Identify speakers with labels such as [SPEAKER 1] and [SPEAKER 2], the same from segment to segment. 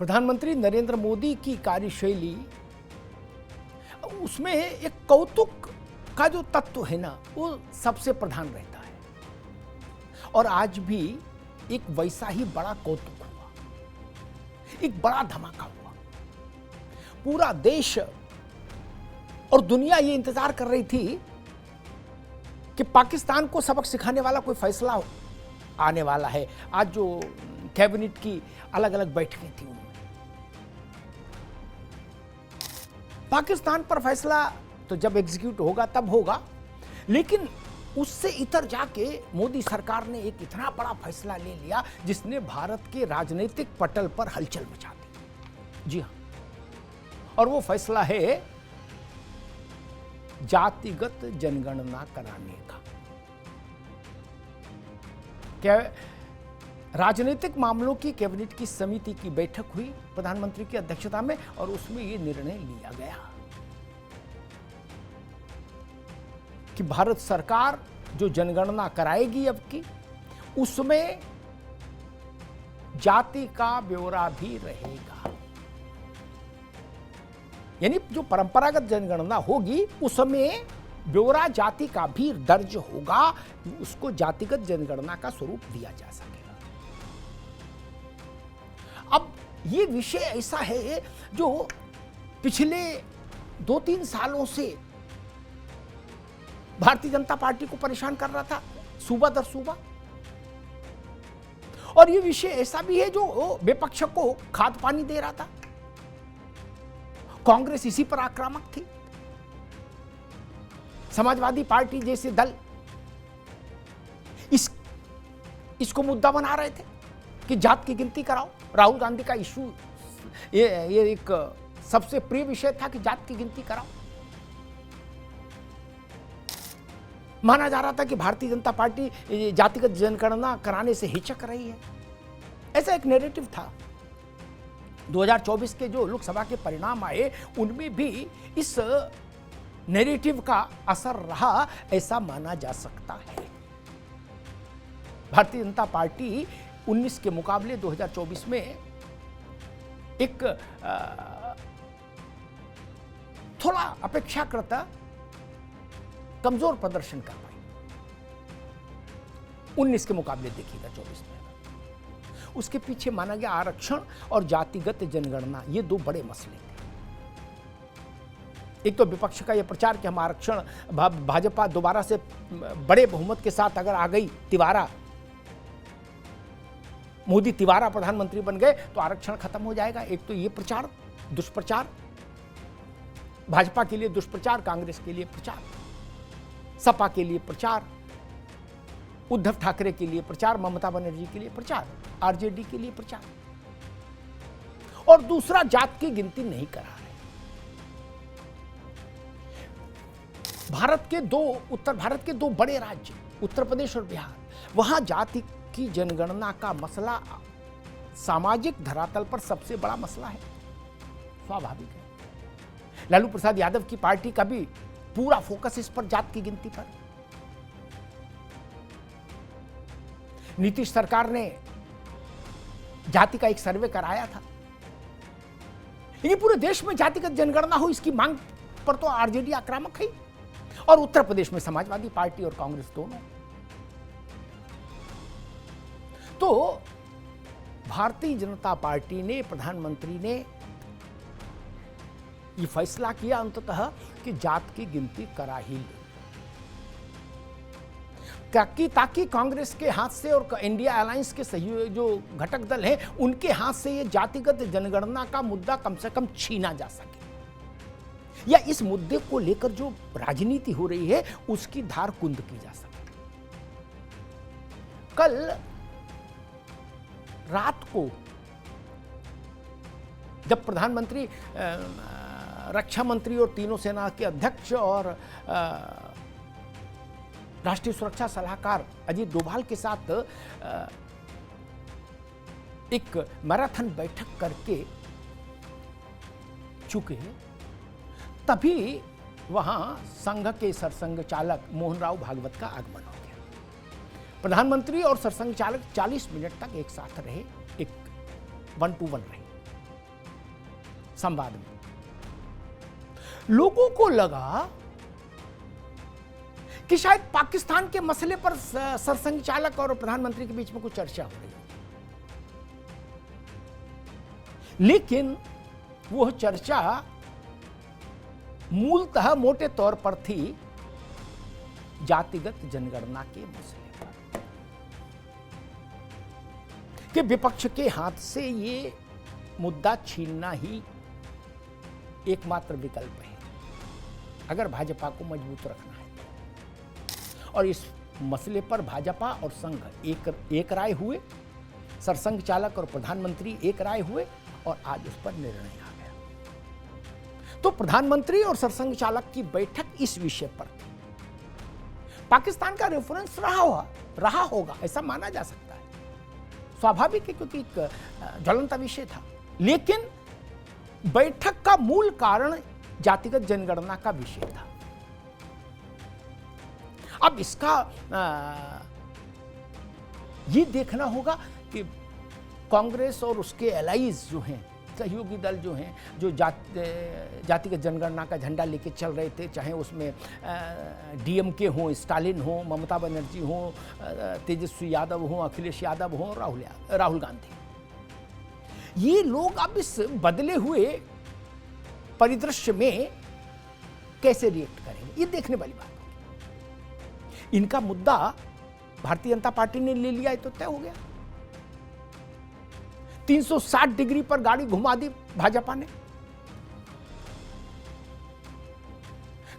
[SPEAKER 1] प्रधानमंत्री नरेंद्र मोदी की कार्यशैली, उसमें एक कौतुक का जो तत्व है ना, वो सबसे प्रधान रहता है। और आज भी एक वैसा ही बड़ा कौतुक हुआ, एक बड़ा धमाका हुआ। पूरा देश और दुनिया ये इंतजार कर रही थी कि पाकिस्तान को सबक सिखाने वाला कोई फैसला आने वाला है। आज जो कैबिनेट की अलग अलग बैठकें थी, उनमें पाकिस्तान पर फैसला तो जब एग्जीक्यूट होगा तब होगा, लेकिन उससे इतर जाके मोदी सरकार ने एक इतना बड़ा फैसला ले लिया जिसने भारत के राजनीतिक पटल पर हलचल मचा दी। जी हां, और वो फैसला है जातिगत जनगणना कराने का। क्या राजनीतिक मामलों की कैबिनेट की समिति की बैठक हुई प्रधानमंत्री की अध्यक्षता में, और उसमें यह निर्णय लिया गया कि भारत सरकार जो जनगणना कराएगी अब की, उसमें जाति का ब्यौरा भी रहेगा। यानी जो परंपरागत जनगणना होगी उसमें ब्यौरा जाति का भी दर्ज होगा, उसको जातिगत जनगणना का स्वरूप दिया जा सकेगा। अब ये विषय ऐसा है जो पिछले 2-3 सालों से भारतीय जनता पार्टी को परेशान कर रहा था, सूबा दर सूबा। और ये विषय ऐसा भी है जो विपक्ष को खाद पानी दे रहा था। कांग्रेस इसी पर आक्रामक थी। समाजवादी पार्टी जैसे दल इसको मुद्दा बना रहे थे कि जात की गिनती कराओ। राहुल गांधी का इशू ये एक सबसे प्रिय विषय था कि जात की गिनती कराओ। माना जा रहा था कि भारतीय जनता पार्टी जातिगत जनगणना कराने से हिचक रही है, ऐसा एक नैरेटिव था। 2024 के जो लोकसभा के परिणाम आए, उनमें भी इस नैरेटिव का असर रहा, ऐसा माना जा सकता है। भारतीय जनता पार्टी 19 के मुकाबले 2024 में एक थोड़ा अपेक्षाकृत कमजोर प्रदर्शन कर पाई। 19 के मुकाबले देखिएगा 24 में। उसके पीछे माना गया आरक्षण और जातिगत जनगणना, ये दो बड़े मसले थे। एक तो विपक्ष का यह प्रचार कि हम आरक्षण, भाजपा दोबारा से बड़े बहुमत के साथ अगर आ गई, तिवारा मोदी तिवारा प्रधानमंत्री बन गए तो आरक्षण खत्म हो जाएगा। एक तो ये प्रचार, दुष्प्रचार, भाजपा के लिए दुष्प्रचार, कांग्रेस के लिए प्रचार, सपा के लिए प्रचार, उद्धव ठाकरे के लिए प्रचार, ममता बनर्जी के लिए प्रचार, आरजेडी के लिए प्रचार। और दूसरा, जात की गिनती नहीं करा रहे। उत्तर भारत के दो बड़े राज्य, उत्तर प्रदेश और बिहार, वहां जाति की जनगणना का मसला सामाजिक धरातल पर सबसे बड़ा मसला है। स्वाभाविक है। लालू प्रसाद यादव की पार्टी का भी पूरा फोकस इस पर, जात की गिनती पर। नीतीश सरकार ने जाति का एक सर्वे कराया था। ये पूरे देश में जातिगत जनगणना हो, इसकी मांग पर तो आरजेडी आक्रामक है, और उत्तर प्रदेश में समाजवादी पार्टी और कांग्रेस दोनों। तो भारतीय जनता पार्टी ने, प्रधानमंत्री ने यह फैसला किया अंततः कि जात की गिनती करा ही ले, ताकि कांग्रेस के हाथ से और इंडिया अलायंस के सहयोगी जो घटक दल हैं, उनके हाथ से ये जातिगत जनगणना का मुद्दा कम से कम छीना जा सके, या इस मुद्दे को लेकर जो राजनीति हो रही है उसकी धार कुंद की जा सके। कल रात को जब प्रधानमंत्री, रक्षा मंत्री और तीनों सेना के अध्यक्ष और राष्ट्रीय सुरक्षा सलाहकार अजीत डोभाल के साथ एक मैराथन बैठक करके चुके, तभी वहां संघ के सरसंघ चालक मोहन राव भागवत का आगमन हो गया। प्रधानमंत्री और सरसंघ चालक 40 मिनट तक एक साथ रहे, एक 1-to-1 रहे। संवाद में लोगों को लगा कि शायद पाकिस्तान के मसले पर सरसंघचालक और प्रधानमंत्री के बीच में कुछ चर्चा हो रही है, लेकिन वह चर्चा मूलतः मोटे तौर पर थी जातिगत जनगणना के मसले पर, कि विपक्ष के हाथ से ये मुद्दा छीनना ही एकमात्र विकल्प है अगर भाजपा को मजबूत रखना है। और इस मसले पर भाजपा और संघ एक राय हुए, सरसंघ चालक और प्रधानमंत्री एक राय हुए और आज उस पर निर्णय आ गया। तो प्रधानमंत्री और सरसंघ चालक की बैठक इस विषय पर थी। पाकिस्तान का रेफरेंस रहा होगा ऐसा माना जा सकता है, स्वाभाविक है क्योंकि एक ज्वलंत विषय था, लेकिन बैठक का मूल कारण जातिगत जनगणना का विषय था। अब इसका ये देखना होगा कि कांग्रेस और उसके एलाइज जो हैं, सहयोगी दल जो हैं, जो जातिगत जनगणना का झंडा लेके चल रहे थे, चाहे उसमें डीएमके हों, स्टालिन हों, ममता बनर्जी हों, तेजस्वी यादव हों, अखिलेश यादव हों, राहुल गांधी, ये लोग अब इस बदले हुए परिदृश्य में कैसे रिएक्ट करेंगे, ये देखने वाली बात है। इनका मुद्दा भारतीय जनता पार्टी ने ले लिया है तो तय हो गया। 360 डिग्री पर गाड़ी घुमा दी भाजपा ने।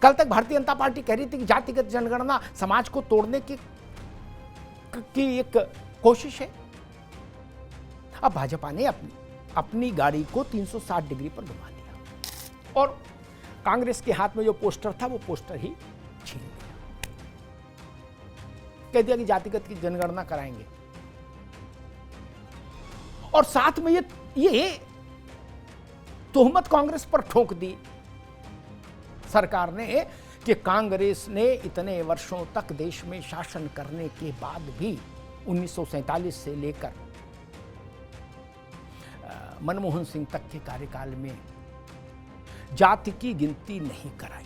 [SPEAKER 1] कल तक भारतीय जनता पार्टी कह रही थी कि जातिगत जनगणना समाज को तोड़ने की एक कोशिश है। अब भाजपा ने अपनी गाड़ी को 360 डिग्री पर घुमा दिया और कांग्रेस के हाथ में जो पोस्टर था वो पोस्टर ही छीन लिया, कह दिया कि जातिगत की जनगणना कराएंगे। और साथ में ये तोहमत कांग्रेस पर ठोक दी सरकार ने कि कांग्रेस ने इतने वर्षों तक देश में शासन करने के बाद भी 1947 से लेकर मनमोहन सिंह तक के कार्यकाल में जाति की गिनती नहीं कराई,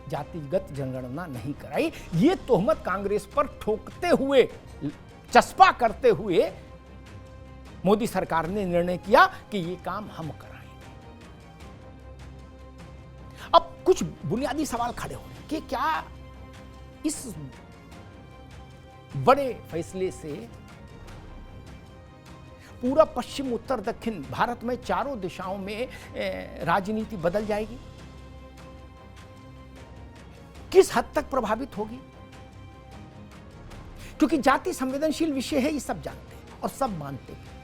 [SPEAKER 1] जातिगत जनगणना नहीं कराई। ये तोहमत कांग्रेस पर ठोकते हुए, चस्पा करते हुए मोदी सरकार ने निर्णय किया कि ये काम हम कराएंगे। अब कुछ बुनियादी सवाल खड़े हो रहे कि क्या इस बड़े फैसले से पूरा पश्चिम, उत्तर, दक्षिण भारत में चारों दिशाओं में राजनीति बदल जाएगी? किस हद तक प्रभावित होगी? क्योंकि जाति संवेदनशील विषय है, ये सब जानते हैं और सब मानते हैं।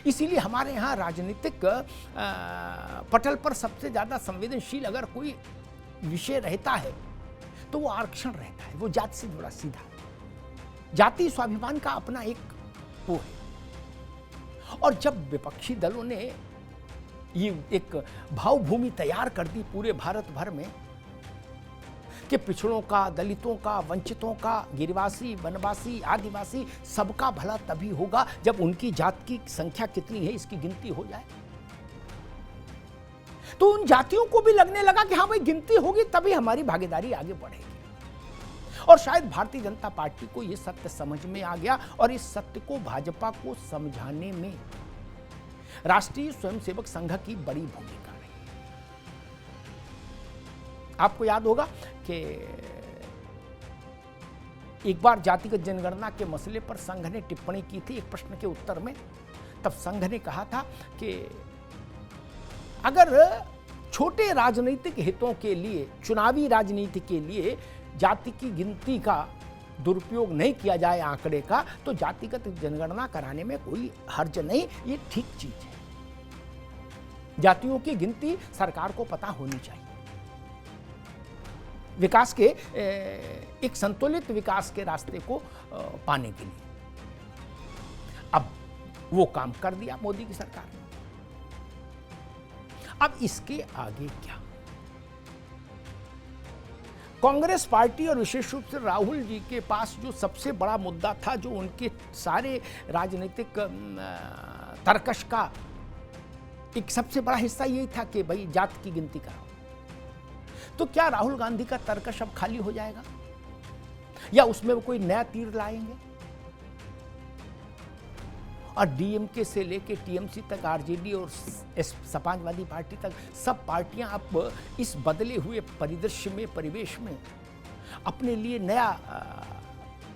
[SPEAKER 1] इसीलिए हमारे यहाँ राजनीतिक पटल पर सबसे ज्यादा संवेदनशील अगर कोई विषय रहता है तो वो आरक्षण रहता है, वो जाति से जुड़ा सीधा। जाति स्वाभिमान का अपना एक वो है। और जब विपक्षी दलों ने ये एक भावभूमि तैयार कर दी पूरे भारत भर में कि पिछड़ों का, दलितों का, वंचितों का, गिरिवासी, वनवासी, आदिवासी सबका भला तभी होगा जब उनकी जात की संख्या कितनी है इसकी गिनती हो जाए, तो उन जातियों को भी लगने लगा कि हाँ भाई गिनती होगी तभी हमारी भागीदारी आगे बढ़ेगी। और शायद भारतीय जनता पार्टी को यह सत्य समझ में आ गया और इस सत्य को भाजपा को समझाने में राष्ट्रीय स्वयंसेवक संघ की बड़ी भूमिका रही। आपको याद होगा कि एक बार जातिगत जनगणना के मसले पर संघ ने टिप्पणी की थी एक प्रश्न के उत्तर में। तब संघ ने कहा था कि अगर छोटे राजनीतिक हितों के लिए, चुनावी राजनीति के लिए जाति की गिनती का दुरुपयोग नहीं किया जाए आंकड़े का, तो जातिगत जनगणना कराने में कोई हर्ज नहीं, ये ठीक चीज है। जातियों की गिनती सरकार को पता होनी चाहिए विकास के, एक संतुलित विकास के रास्ते को पाने के लिए। अब वो काम कर दिया मोदी की सरकार ने। अब इसके आगे क्या? कांग्रेस पार्टी और विशेष रूप से राहुल जी के पास जो सबसे बड़ा मुद्दा था, जो उनके सारे राजनीतिक तर्कश का एक सबसे बड़ा हिस्सा यही था कि भाई जात की गिनती कराओ। तो क्या राहुल गांधी का तर्कश अब खाली हो जाएगा या उसमें वो कोई नया तीर लाएंगे? और डीएमके से लेके टीएमसी तक, आरजेडी और समाजवादी पार्टी तक, सब पार्टियां अब इस बदले हुए परिदृश्य में, परिवेश में अपने लिए नया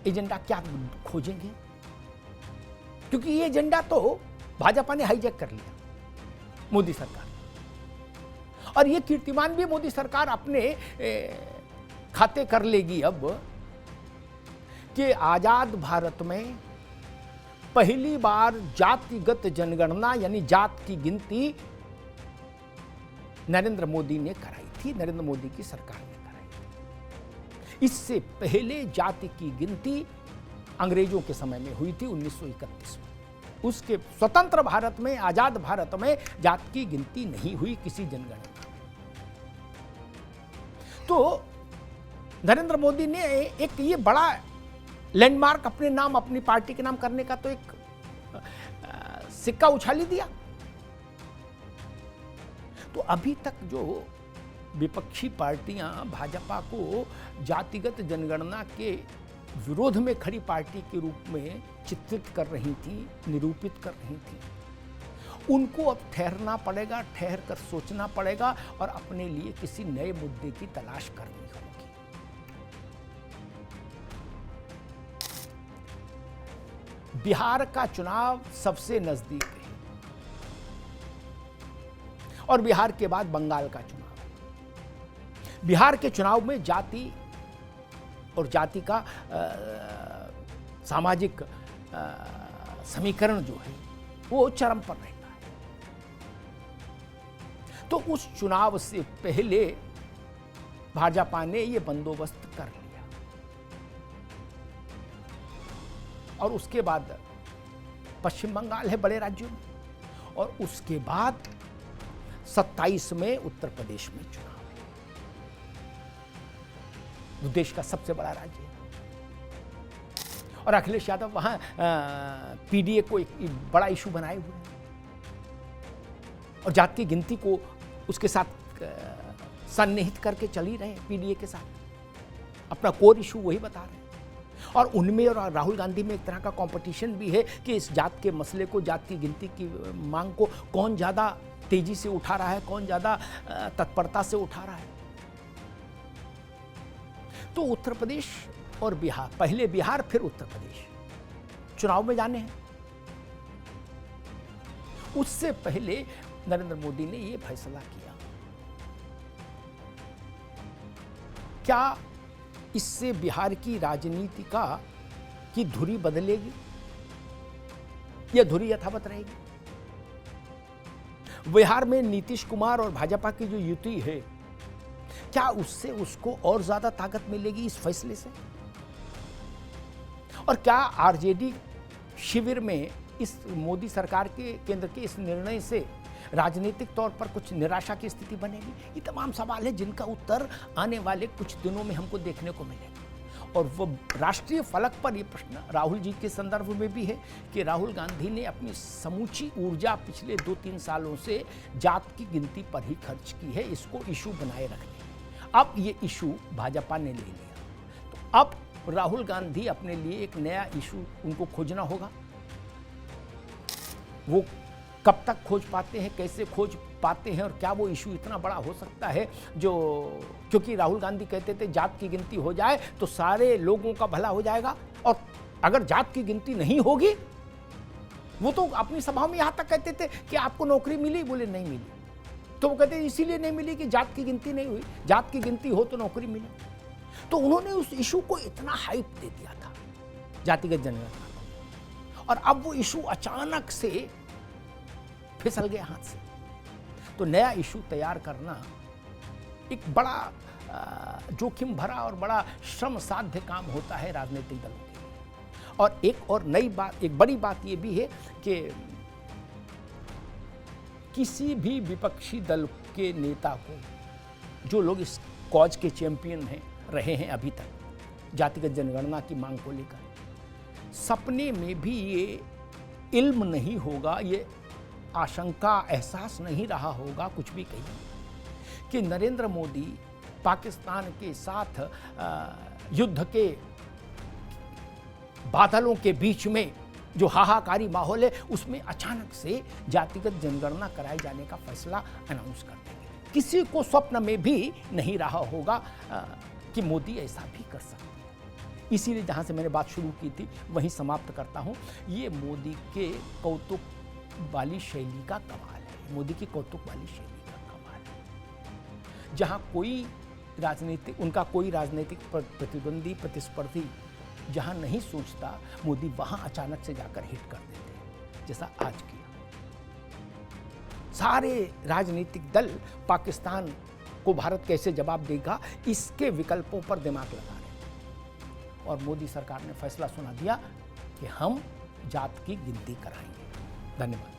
[SPEAKER 1] एजेंडा क्या खोजेंगे? क्योंकि ये एजेंडा तो भाजपा ने हाईजैक कर लिया, मोदी सरकार, और ये कीर्तिमान भी मोदी सरकार अपने खाते कर लेगी अब कि आजाद भारत में पहली बार जातिगत जनगणना यानी जात की गिनती नरेंद्र मोदी ने कराई थी, नरेंद्र मोदी की सरकार ने कराई थी। इससे पहले जाति की गिनती अंग्रेजों के समय में हुई थी 1931 में। उसके स्वतंत्र भारत में, आजाद भारत में जात की गिनती नहीं हुई किसी जनगणना। तो नरेंद्र मोदी ने एक ये बड़ा लैंडमार्क अपने नाम, अपनी पार्टी के नाम करने का तो एक सिक्का उछाल ही दिया। तो अभी तक जो विपक्षी पार्टियां भाजपा को जातिगत जनगणना के विरोध में खड़ी पार्टी के रूप में चित्रित कर रही थी, निरूपित कर रही थी, उनको अब ठहरना पड़ेगा, ठहर कर सोचना पड़ेगा और अपने लिए किसी नए मुद्दे की तलाश करनी होगी। बिहार का चुनाव सबसे नजदीक है और बिहार के बाद बंगाल का चुनाव है। बिहार के चुनाव में जाति और जाति का सामाजिक समीकरण जो है वो चरम पर रहता है। तो उस चुनाव से पहले भाजपा ने ये बंदोबस्त कर लिया और उसके बाद पश्चिम बंगाल है बड़े राज्यों में, और उसके बाद 27 में उत्तर प्रदेश में चुनाव है, वो देश का सबसे बड़ा राज्य है। और अखिलेश यादव वहां पीडीए को एक बड़ा इशू बनाए हुए हैं और जात की गिनती को उसके साथ सन्निहित करके चल ही रहे हैं। पीडीए के साथ अपना कोर इशू वही बता रहे हैं और उनमें और राहुल गांधी में एक तरह का कंपटीशन भी है कि इस जात के मसले को, जात की गिनती की मांग को कौन ज्यादा तेजी से उठा रहा है, कौन ज्यादा तत्परता से उठा रहा है। तो उत्तर प्रदेश और बिहार, पहले बिहार फिर उत्तर प्रदेश चुनाव में जाने हैं। उससे पहले नरेंद्र मोदी ने यह फैसला किया, क्या इससे बिहार की राजनीति की धुरी बदलेगी या धुरी यथावत रहेगी? बिहार में नीतीश कुमार और भाजपा की जो युति है, क्या उससे उसको और ज्यादा ताकत मिलेगी इस फैसले से? और क्या आरजेडी शिविर में इस मोदी सरकार के, केंद्र के इस निर्णय से राजनीतिक तौर पर कुछ निराशा की स्थिति बनेगी? ये तमाम सवाल है जिनका उत्तर आने वाले कुछ दिनों में हमको देखने को मिलेगा। और वो राष्ट्रीय फलक पर ये प्रश्न राहुल जी के संदर्भ में भी है कि राहुल गांधी ने अपनी समूची ऊर्जा पिछले 2-3 सालों से जात की गिनती पर ही खर्च की है, इसको इशू बनाए रखने। अब ये इशू भाजपा ने ले लिया, तो अब राहुल गांधी अपने लिए एक नया इशू उनको खोजना होगा। वो कब तक खोज पाते हैं, कैसे खोज पाते हैं और क्या वो इशू इतना बड़ा हो सकता है जो, क्योंकि राहुल गांधी कहते थे जात की गिनती हो जाए तो सारे लोगों का भला हो जाएगा, और अगर जात की गिनती नहीं होगी, वो तो अपनी सभा में यहां तक कहते थे कि आपको नौकरी मिली, बोले नहीं मिली, तो वो कहते इसीलिए नहीं मिली कि जात की गिनती नहीं हुई, जात की गिनती हो तो नौकरी मिले। तो उन्होंने उस इशू को इतना हाइप दे दिया था, जातिगत जनगणना, और अब वो इशू अचानक से फिसल गया हाथ से। तो नया इशू तैयार करना एक बड़ा जोखिम भरा और बड़ा श्रम साध्य काम होता है राजनीतिक दलों के लिए। और एक और नई बात, एक बड़ी बात यह भी है कि किसी भी विपक्षी दल के नेता को, जो लोग इस कॉज के चैंपियन हैं, रहे हैं अभी तक जातिगत जनगणना की मांग को लेकर, सपने में भी ये इल्म नहीं होगा, ये आशंका, एहसास नहीं रहा होगा, कुछ भी कहिए, कि नरेंद्र मोदी पाकिस्तान के साथ युद्ध के बादलों के बीच में जो हाहाकारी माहौल है उसमें अचानक से जातिगत जनगणना कराए जाने का फैसला अनाउंस कर देंगे। किसी को स्वप्न में भी नहीं रहा होगा कि मोदी ऐसा भी कर सकते हैं। इसीलिए जहां से मैंने बात शुरू की थी वहीं समाप्त करता हूं। ये मोदी के कौतुक वाली शैली का कमाल है, मोदी की कौतुक वाली शैली का कमाल है। जहां उनका कोई राजनीतिक प्रतिद्वंदी, प्रतिस्पर्धी जहां नहीं सोचता, मोदी वहां अचानक से जाकर हिट कर देते हैं, जैसा आज किया। सारे राजनीतिक दल पाकिस्तान को भारत कैसे जवाब देगा इसके विकल्पों पर दिमाग लगा रहे हैं, और मोदी सरकार ने फैसला सुना दिया कि हम जात की गिनती कराएंगे। धन्यवाद।